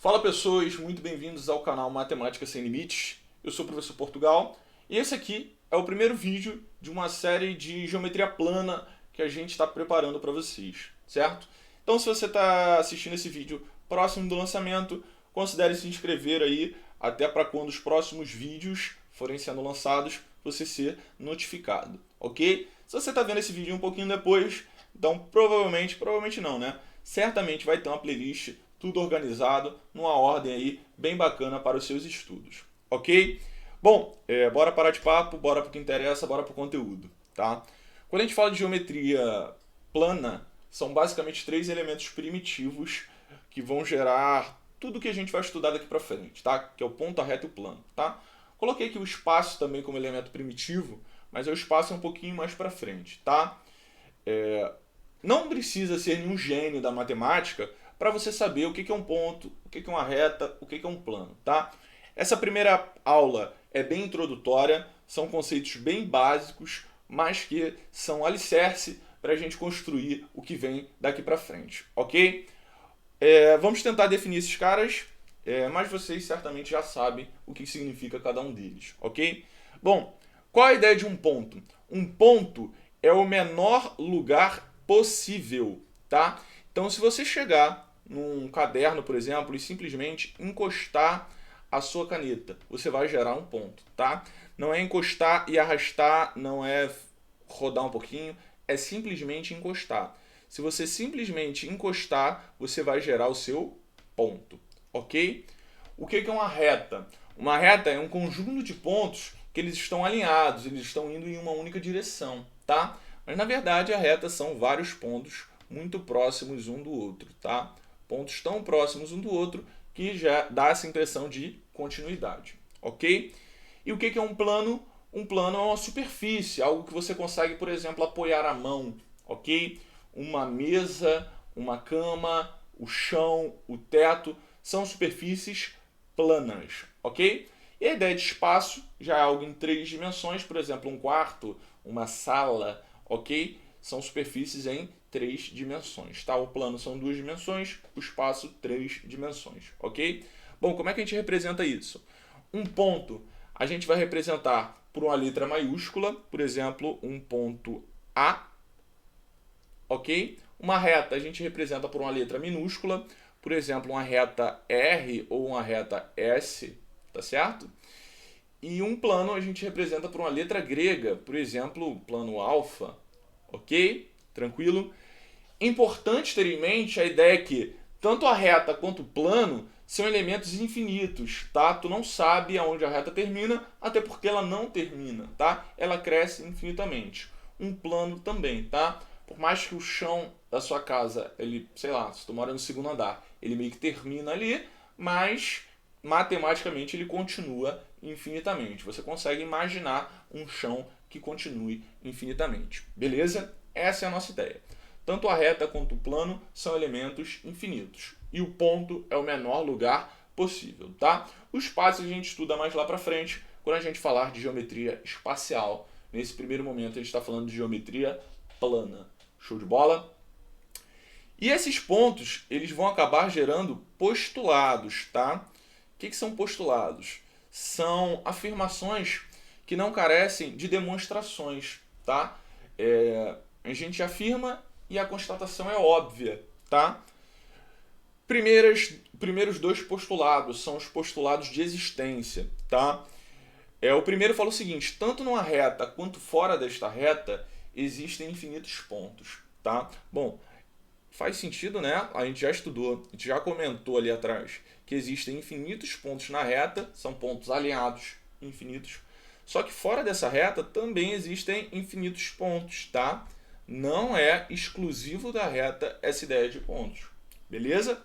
Fala pessoas, muito bem-vindos ao canal Matemática Sem Limites. Eu sou o professor Portugal e esse aqui é o primeiro vídeo de uma série de geometria plana que a gente está preparando para vocês, certo? Então se você está assistindo esse vídeo próximo do lançamento, considere se inscrever aí até para quando os próximos vídeos forem sendo lançados, você ser notificado, ok? Se você está vendo esse vídeo um pouquinho depois, então provavelmente não, né? Certamente vai ter uma playlist tudo organizado, numa ordem aí bem bacana para os seus estudos, ok? Bom, bora parar de papo, bora para o que interessa, bora para o conteúdo, tá? Quando a gente fala de geometria plana, são basicamente três elementos primitivos que vão gerar tudo que a gente vai estudar daqui para frente, tá? Que é o ponto, a reta e o plano, tá? Coloquei aqui o espaço também como elemento primitivo, mas o espaço é um pouquinho mais para frente, tá? Não precisa ser nenhum gênio da matemática para você saber o que é um ponto, o que é uma reta, o que é um plano, tá? Essa primeira aula é bem introdutória, são conceitos bem básicos, mas que são alicerce para a gente construir o que vem daqui para frente, ok? Vamos tentar definir esses caras, mas vocês certamente já sabem o que significa cada um deles, ok? Bom, qual a ideia de um ponto? Um ponto é o menor lugar possível, tá? Então, se você chegar num caderno, por exemplo, e simplesmente encostar a sua caneta, você vai gerar um ponto, tá? Não é encostar e arrastar, não é rodar um pouquinho, é simplesmente encostar. Se você simplesmente encostar, você vai gerar o seu ponto, ok? O que é uma reta? Uma reta é um conjunto de pontos que eles estão alinhados, eles estão indo em uma única direção, tá? Mas na verdade a reta são vários pontos muito próximos um do outro, tá? Pontos tão próximos um do outro que já dá essa impressão de continuidade, ok? E o que é um plano? Um plano é uma superfície, algo que você consegue, por exemplo, apoiar a mão, ok? Uma mesa, uma cama, o chão, o teto, são superfícies planas, ok? E a ideia de espaço já é algo em três dimensões, por exemplo, um quarto, uma sala, ok? São superfícies em três dimensões, tá? O plano são duas dimensões, o espaço três dimensões, ok? Bom, como é que a gente representa isso? Um ponto a gente vai representar por uma letra maiúscula, por exemplo, um ponto A, ok? Uma reta a gente representa por uma letra minúscula, por exemplo, uma reta R ou uma reta S, tá certo? E um plano a gente representa por uma letra grega, por exemplo, plano alfa, ok? Tranquilo? Importante ter em mente a ideia que tanto a reta quanto o plano são elementos infinitos, tá? Tu não sabe aonde a reta termina, até porque ela não termina, tá? Ela cresce infinitamente. Um plano também, tá? Por mais que o chão da sua casa, ele, sei lá, se tu mora no segundo andar, ele meio que termina ali, mas matematicamente ele continua infinitamente. Você consegue imaginar um chão que continue infinitamente, beleza? Essa é a nossa ideia. Tanto a reta quanto o plano são elementos infinitos. E o ponto é o menor lugar possível, tá? O espaço a gente estuda mais lá pra frente, quando a gente falar de geometria espacial. Nesse primeiro momento a gente está falando de geometria plana. Show de bola? E esses pontos, eles vão acabar gerando postulados, tá? O que são postulados? São afirmações que não carecem de demonstrações, tá? A gente afirma e a constatação é óbvia, tá? Primeiros dois postulados são os postulados de existência, tá? O primeiro fala o seguinte: tanto numa reta quanto fora desta reta existem infinitos pontos, tá? Bom, faz sentido, né? A gente já estudou, a gente já comentou ali atrás que existem infinitos pontos na reta, são pontos alinhados, infinitos. Só que fora dessa reta também existem infinitos pontos, tá? Não é exclusivo da reta essa ideia de pontos, beleza?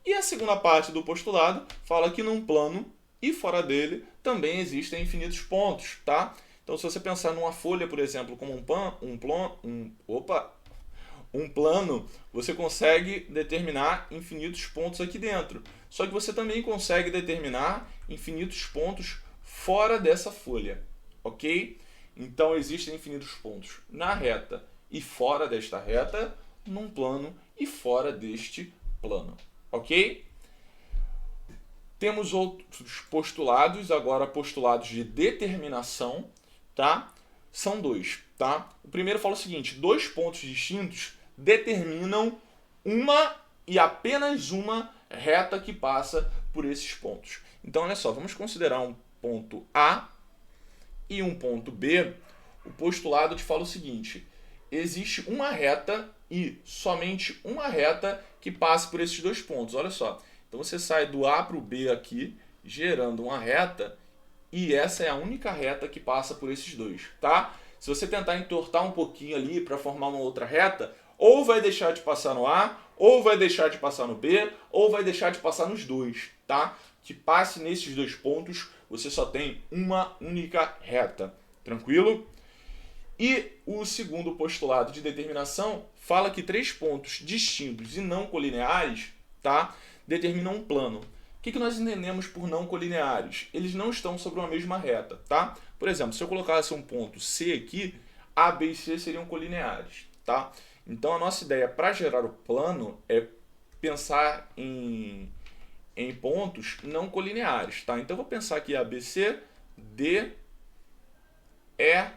E a segunda parte do postulado fala que num plano e fora dele também existem infinitos pontos, tá? Então se você pensar numa folha, por exemplo, como um plano, você consegue determinar infinitos pontos aqui dentro. Só que você também consegue determinar infinitos pontos fora dessa folha, ok? Então existem infinitos pontos na reta e fora desta reta, num plano e fora deste plano, ok? Temos outros postulados, agora postulados de determinação, tá? São dois, tá? O primeiro fala o seguinte: dois pontos distintos determinam uma e apenas uma reta que passa por esses pontos. Então, olha só, vamos considerar um ponto A e um ponto B. O postulado te fala o seguinte: existe uma reta e somente uma reta que passe por esses dois pontos. Olha só, então você sai do A para o B aqui, gerando uma reta, e essa é a única reta que passa por esses dois, tá? Se você tentar entortar um pouquinho ali para formar uma outra reta, ou vai deixar de passar no A, ou vai deixar de passar no B, ou vai deixar de passar nos dois, tá? Que passe nesses dois pontos, você só tem uma única reta, tranquilo? E o segundo postulado de determinação fala que três pontos distintos e não colineares, tá, determinam um plano. O que nós entendemos por não colineares? Eles não estão sobre uma mesma reta, tá? Por exemplo, se eu colocasse um ponto C aqui, A, B e C seriam colineares, tá? Então a nossa ideia para gerar o plano é pensar em pontos não colineares, tá? Então eu vou pensar aqui A, B, C, D, E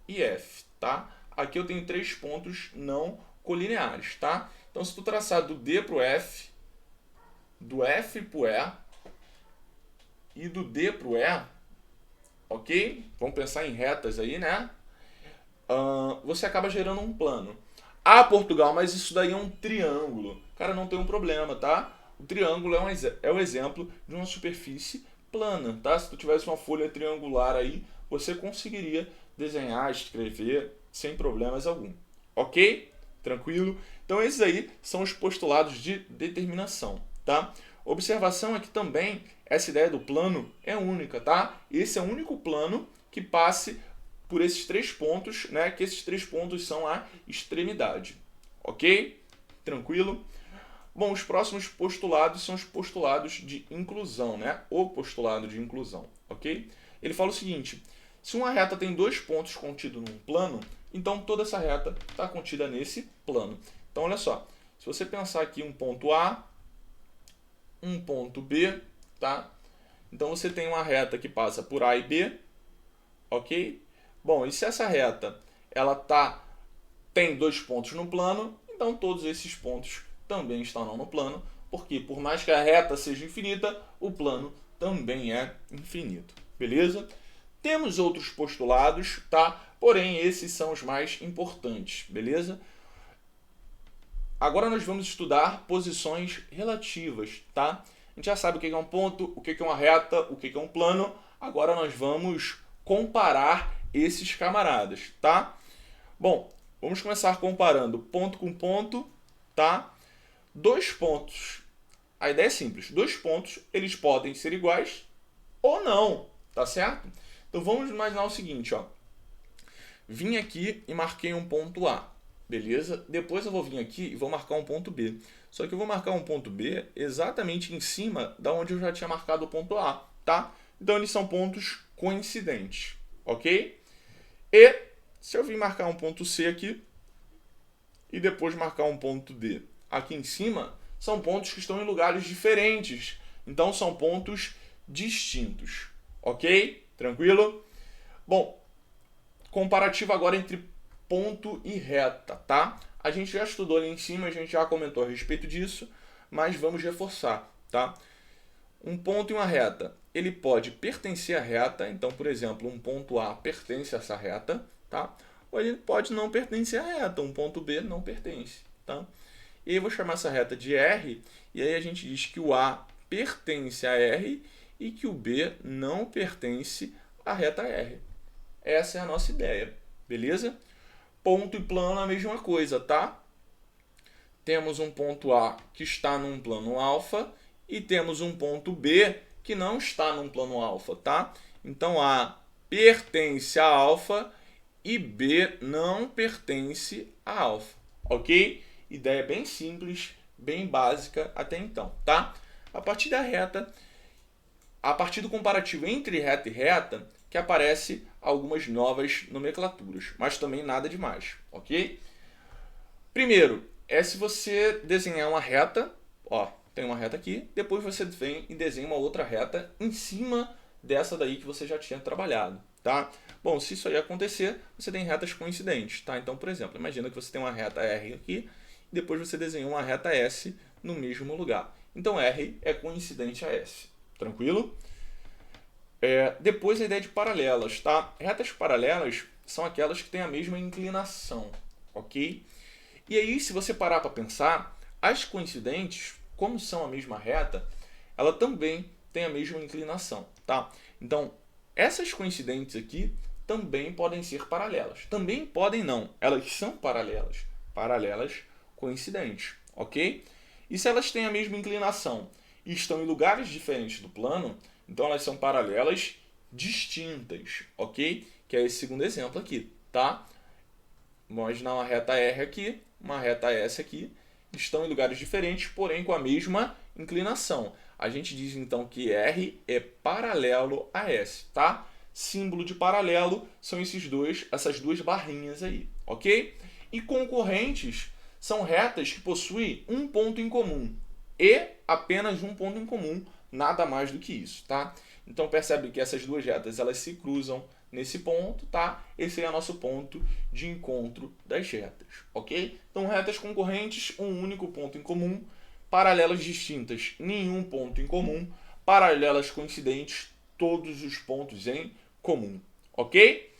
e F, tá? Aqui eu tenho três pontos não colineares, tá? Então se tu traçar do D para o F, do F para o E e do D para o E, ok? Vamos pensar em retas aí, né? Você acaba gerando um plano. Ah, Portugal, mas isso daí é um triângulo. Cara, não tem um problema, tá? O triângulo é um exemplo de uma superfície plana, tá? Se tu tivesse uma folha triangular aí, você conseguiria desenhar, escrever sem problemas algum. Ok? Tranquilo? Então esses aí são os postulados de determinação, tá? Observação é que também essa ideia do plano é única, tá? Esse é o único plano que passe por esses três pontos, né? Que esses três pontos são a extremidade. Ok? Tranquilo? Bom, os próximos postulados são os postulados de inclusão, né? O postulado de inclusão, ok? Ele fala o seguinte: se uma reta tem dois pontos contidos num plano, então toda essa reta está contida nesse plano. Então, olha só, se você pensar aqui um ponto A, um ponto B, tá? Então você tem uma reta que passa por A e B, ok? Bom, e se essa reta ela tem dois pontos no plano, então todos esses pontos também estarão no plano, porque por mais que a reta seja infinita, o plano também é infinito, beleza? Temos outros postulados, tá? Porém, esses são os mais importantes, beleza? Agora nós vamos estudar posições relativas, tá? A gente já sabe o que é um ponto, o que é uma reta, o que é um plano. Agora nós vamos comparar esses camaradas, tá? Bom, vamos começar comparando ponto com ponto, tá? Dois pontos. A ideia é simples. Dois pontos, eles podem ser iguais ou não, tá certo? Então vamos imaginar o seguinte, ó. Vim aqui e marquei um ponto A, beleza? Depois eu vou vir aqui e vou marcar um ponto B. Só que eu vou marcar um ponto B exatamente em cima da onde eu já tinha marcado o ponto A, tá? Então eles são pontos coincidentes, ok? E se eu vir marcar um ponto C aqui e depois marcar um ponto D aqui em cima, são pontos que estão em lugares diferentes. Então são pontos distintos, ok? Tranquilo? Bom, comparativo agora entre ponto e reta, tá? A gente já estudou ali em cima, a gente já comentou a respeito disso, mas vamos reforçar, tá? Um ponto e uma reta, ele pode pertencer à reta, então, por exemplo, um ponto A pertence a essa reta, tá? Ou ele pode não pertencer à reta, um ponto B não pertence, tá? E aí eu vou chamar essa reta de R, e aí a gente diz que o A pertence a R e que o B não pertence à reta R. Essa é a nossa ideia, beleza? Ponto e plano é a mesma coisa, tá? Temos um ponto A que está num plano alfa e temos um ponto B que não está num plano alfa, tá? Então A pertence a alfa e B não pertence a alfa, ok? Ideia bem simples, bem básica até então, tá? A partir da reta, a partir do comparativo entre reta e reta, que aparece algumas novas nomenclaturas, mas também nada demais, ok? Primeiro, é se você desenhar uma reta, ó, tem uma reta aqui, depois você vem e desenha uma outra reta em cima dessa daí que você já tinha trabalhado, tá? Bom, se isso aí acontecer, você tem retas coincidentes, tá? Então, por exemplo, imagina que você tem uma reta R aqui, e depois você desenha uma reta S no mesmo lugar. Então, R é coincidente a S, tranquilo? Depois a ideia de paralelas, tá? Retas paralelas são aquelas que têm a mesma inclinação, ok? E aí, se você parar para pensar, as coincidentes, como são a mesma reta, ela também tem a mesma inclinação, tá? Então, essas coincidentes aqui também podem ser paralelas. Também podem não, elas são paralelas. Paralelas coincidentes, ok? E se elas têm a mesma inclinação e estão em lugares diferentes do plano, então elas são paralelas distintas, ok? Que é esse segundo exemplo aqui, tá? Imagina uma reta R aqui, uma reta S aqui, estão em lugares diferentes, porém com a mesma inclinação. A gente diz então que R é paralelo a S, tá? Símbolo de paralelo são essas duas barrinhas aí, ok? E concorrentes são retas que possuem um ponto em comum e apenas um ponto em comum, nada mais do que isso, tá? Então percebe que essas duas retas elas se cruzam nesse ponto, tá? Esse é o nosso ponto de encontro das retas, ok? Então retas concorrentes, um único ponto em comum, paralelas distintas, nenhum ponto em comum, paralelas coincidentes, todos os pontos em comum, ok?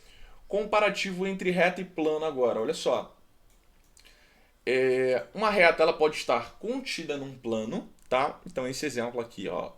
Comparativo entre reta e plano agora, olha só. Uma reta ela pode estar contida num plano, tá? Então esse exemplo aqui, ó,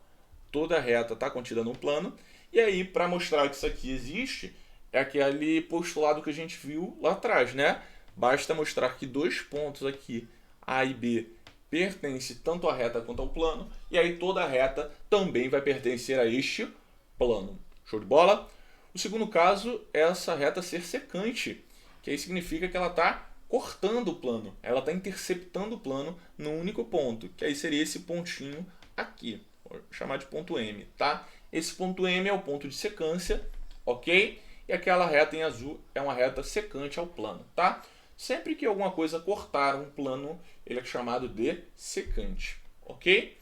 toda reta está contida num plano. E aí, para mostrar que isso aqui existe, é aquele postulado que a gente viu lá atrás, né? Basta mostrar que dois pontos aqui, A e B, pertencem tanto à reta quanto ao plano, e aí toda reta também vai pertencer a este plano. Show de bola? O segundo caso é essa reta ser secante, que aí significa que ela está cortando o plano, ela está interceptando o plano num único ponto, que aí seria esse pontinho aqui. Vou chamar de ponto M, tá? Esse ponto M é o ponto de secância, ok? E aquela reta em azul é uma reta secante ao plano, tá? Sempre que alguma coisa cortar um plano, ele é chamado de secante, ok?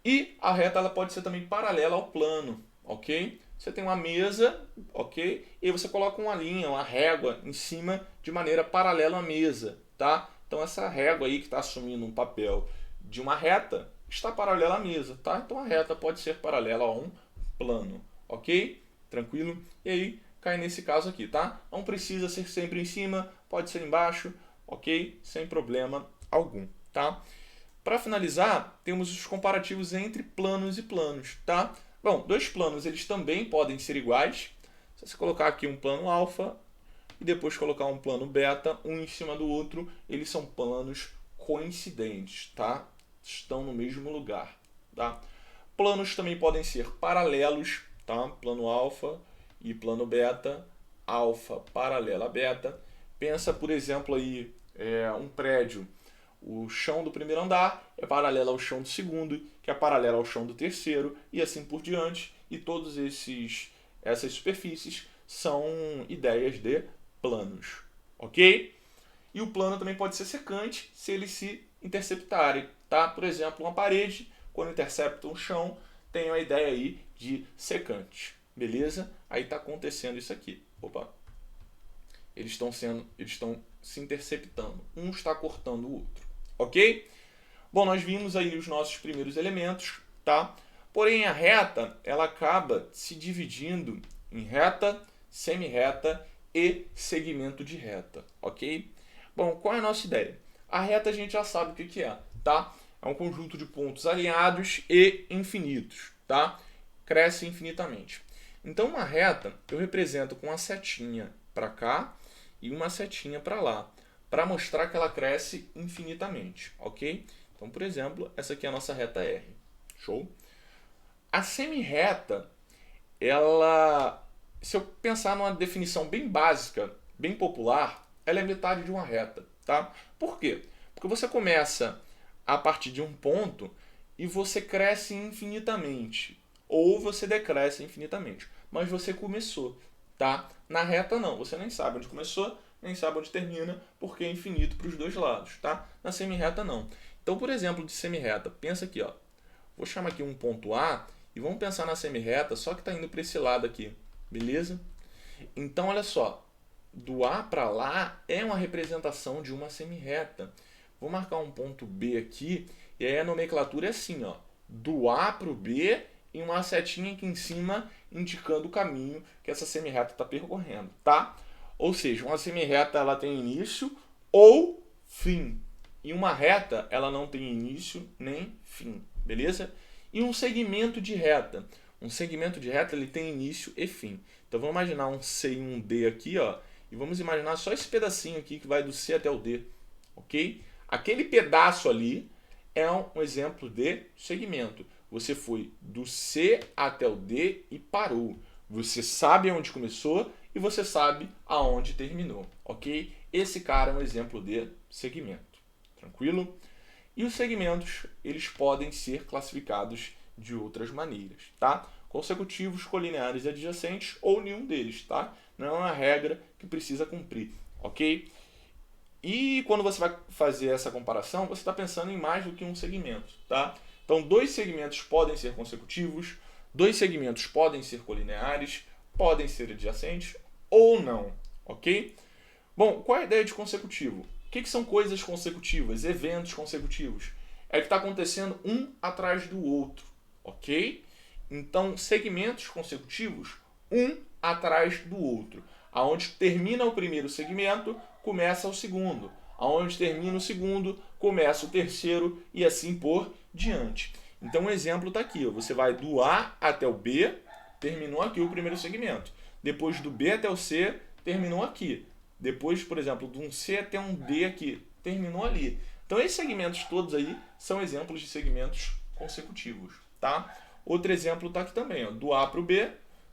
E a reta ela pode ser também paralela ao plano, ok? Você tem uma mesa, ok? E aí você coloca uma linha, uma régua em cima de maneira paralela à mesa, tá? Então essa régua aí que está assumindo um papel de uma reta está paralela à mesa, tá? Então a reta pode ser paralela a um plano, ok? Tranquilo? E aí cai nesse caso aqui, tá? Não precisa ser sempre em cima, pode ser embaixo, ok? Sem problema algum, tá? Para finalizar, temos os comparativos entre planos e planos, tá? Bom, dois planos eles também podem ser iguais. Se você colocar aqui um plano alfa e depois colocar um plano beta, um em cima do outro, eles são planos coincidentes, tá? Estão no mesmo lugar, tá? Planos também podem ser paralelos, tá? Plano alfa e plano beta, alfa paralela a beta. Pensa, por exemplo, aí, um prédio. O chão do primeiro andar é paralelo ao chão do segundo, que é paralelo ao chão do terceiro, e assim por diante. E todas essas superfícies são ideias de planos, ok? E o plano também pode ser secante se eles se interceptarem, tá? Por exemplo, uma parede, quando intercepta o chão, tem a ideia aí de secante, beleza? Aí está acontecendo isso aqui. Opa! Eles estão se interceptando. Um está cortando o outro. Ok? Bom, nós vimos aí os nossos primeiros elementos, tá? Porém, a reta, ela acaba se dividindo em reta, semi-reta e segmento de reta, ok? Bom, qual é a nossa ideia? A reta a gente já sabe o que é, tá? É um conjunto de pontos alinhados e infinitos, tá? Cresce infinitamente. Então, uma reta eu represento com uma setinha para cá e uma setinha para lá, para mostrar que ela cresce infinitamente, ok? Então, por exemplo, essa aqui é a nossa reta R. Show? A semi-reta, ela, se eu pensar numa definição bem básica, bem popular, ela é metade de uma reta, tá? Por quê? Porque você começa a partir de um ponto e você cresce infinitamente, ou você decresce infinitamente, mas você começou, tá? Na reta não, você nem sabe onde começou, nem sabe onde termina, porque é infinito para os dois lados, tá? Na semi-reta não. Então, por exemplo, de semi-reta, pensa aqui, ó. Vou chamar aqui um ponto A e vamos pensar na semi-reta, só que está indo para esse lado aqui, beleza? Então, olha só, do A para lá é uma representação de uma semi-reta. Vou marcar um ponto B aqui, e aí a nomenclatura é assim, ó, do A para o B e uma setinha aqui em cima indicando o caminho que essa semi-reta está percorrendo, tá? Ou seja, uma semi-reta ela tem início ou fim, e uma reta ela não tem início nem fim, beleza? E um segmento de reta. Um segmento de reta ele tem início e fim. Então vamos imaginar um C e um D aqui, ó, e vamos imaginar só esse pedacinho aqui que vai do C até o D, ok? Aquele pedaço ali é um exemplo de segmento. Você foi do C até o D e parou. Você sabe onde começou e você sabe aonde terminou, ok? Esse cara é um exemplo de segmento, tranquilo? E os segmentos, eles podem ser classificados de outras maneiras, tá? Consecutivos, colineares e adjacentes ou nenhum deles, tá? Não é uma regra que precisa cumprir, ok? E quando você vai fazer essa comparação, você está pensando em mais do que um segmento, tá? Então, dois segmentos podem ser consecutivos, dois segmentos podem ser colineares, podem ser adjacentes ou não, ok? Bom, qual é a ideia de consecutivo? O que são coisas consecutivas, eventos consecutivos? É que está acontecendo um atrás do outro, ok? Então, segmentos consecutivos, um atrás do outro. Aonde termina o primeiro segmento, começa o segundo. Aonde termina o segundo, começa o terceiro e assim por diante. Então, um exemplo está aqui. Ó. Você vai do A até o B, terminou aqui o primeiro segmento. Depois do B até o C, terminou aqui. Depois, por exemplo, de um C até um D aqui, terminou ali. Então, esses segmentos todos aí são exemplos de segmentos consecutivos, tá? Outro exemplo está aqui também, ó, do A para o B,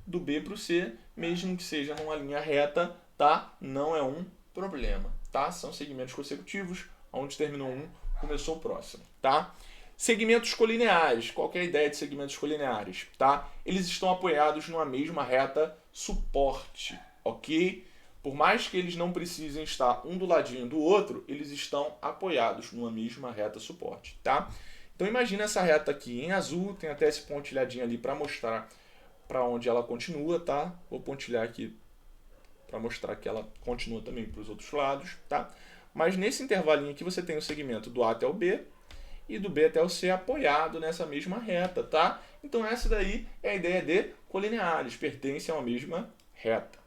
do B para o C, mesmo que seja numa linha reta, tá? Não é um problema, tá? São segmentos consecutivos, onde terminou um, começou o próximo, tá? Segmentos colineares, qual que é a ideia de segmentos colineares, tá? Eles estão apoiados numa mesma reta suporte, ok? Por mais que eles não precisem estar um do ladinho do outro, eles estão apoiados numa mesma reta suporte, tá? Então imagina essa reta aqui em azul, tem até esse pontilhadinho ali para mostrar para onde ela continua, tá? Vou pontilhar aqui para mostrar que ela continua também para os outros lados, tá? Mas nesse intervalinho aqui você tem o segmento do A até o B e do B até o C apoiado nessa mesma reta, tá? Então essa daí é a ideia de colineares, pertencem a uma mesma reta,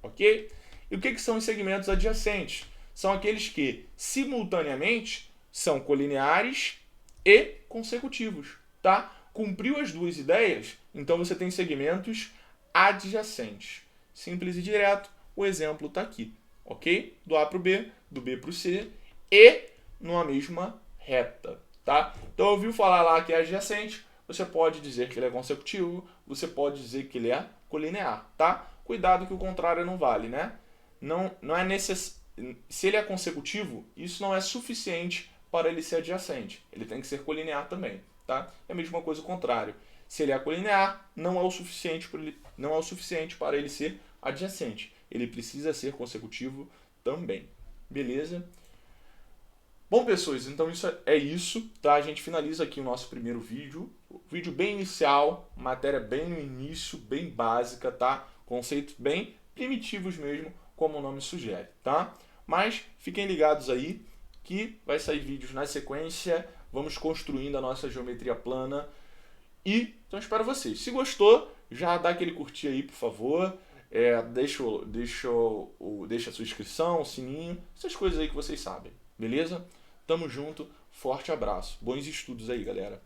ok? E o que são os segmentos adjacentes? São aqueles que, simultaneamente, são colineares e consecutivos, tá? Cumpriu as duas ideias, então você tem segmentos adjacentes. Simples e direto, o exemplo está aqui, ok? Do A para o B, do B para o C e numa mesma reta, tá? Então, ouviu falar lá que é adjacente, você pode dizer que ele é consecutivo, você pode dizer que ele é colinear, tá? Cuidado que o contrário não vale, né? Não é Se ele é consecutivo, isso não é suficiente para ele ser adjacente. Ele tem que ser colinear também, tá? É a mesma coisa o contrário. Se ele é colinear, não é o suficiente para ele ser adjacente. Ele precisa ser consecutivo também. Beleza? Bom, pessoas, então isso, tá? A gente finaliza aqui o nosso primeiro vídeo. Vídeo bem inicial, matéria bem no início, bem básica, tá? Conceitos bem primitivos mesmo, como o nome sugere, tá? Mas fiquem ligados aí que vai sair vídeos na sequência, vamos construindo a nossa geometria plana e então espero vocês. Se gostou, já dá aquele curtir aí, por favor, deixa a sua inscrição, o sininho, essas coisas aí que vocês sabem, beleza? Tamo junto, forte abraço, bons estudos aí, galera.